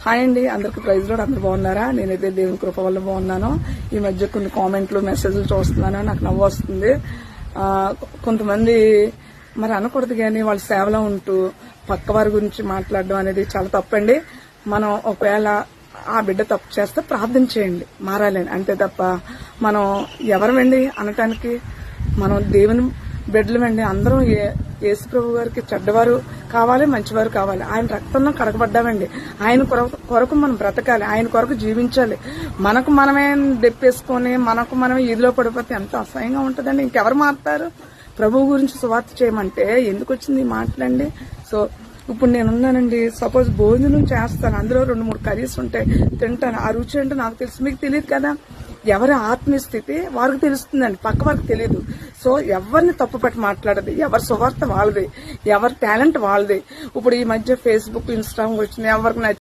Hi అండి, అందరికి praise లో అందరు బాగున్నారా? నేనైతే దేవుని కృప వల్ల బాగున్నాను. ఈ మధ్య కొన్ని కామెంట్లు మెసేజ్లు చూస్తున్నాను, నాకు నవ్వు వస్తుంది. కొంతమంది మరి అనకూడదు కానీ వాళ్ళ సేవలో ఉంటూ పక్క వారి గురించి మాట్లాడడం అనేది చాలా తప్పండి. మనం ఒకవేళ ఆ బిడ్డ తప్పు చేస్తే ప్రార్థన చేయండి, మారాలని, అంతే తప్ప మనం ఎవరమండి అనటానికి? మనం దేవుని బిడ్డలమండి. అందరం యేసు ప్రభు గారికి చెడ్డవారు కావాలి, మంచివారు కావాలి. ఆయన రక్తంలో కడగబడ్డామండి. ఆయన కొరకు మనం బ్రతకాలి, ఆయన కొరకు జీవించాలి. మనకు మనమే దెప్పేసుకొని మనకు మనమే ఈదిలో పడిపోతే ఎంత అసహ్యంగా ఉంటుందండి. ఇంకెవరు మారుతారు? ప్రభువు గురించి సువార్త చేయమంటే ఎందుకు వచ్చింది ఈ మాటలండి? సో ఇప్పుడు నేనున్నానండి, సపోజ్ భోజనం చేస్తాను, అందులో 2-3 కర్రీస్ ఉంటాయి, తింటాను. ఆ రుచి అంటే నాకు తెలుసు, మీకు తెలియదు కదా. ఎవరి ఆత్మీయ స్థితి వారికి తెలుస్తుందండి, పక్క వారికి తెలియదు. సో ఎవరిని తప్పుపట్టి మాట్లాడదు, ఎవరి సువార్త వాళ్ళది, ఎవరి టాలెంట్ వాళ్ళది. ఇప్పుడు ఈ మధ్య ఫేస్బుక్, ఇన్స్టాగ్రామ్ వచ్చింది, ఎవరికి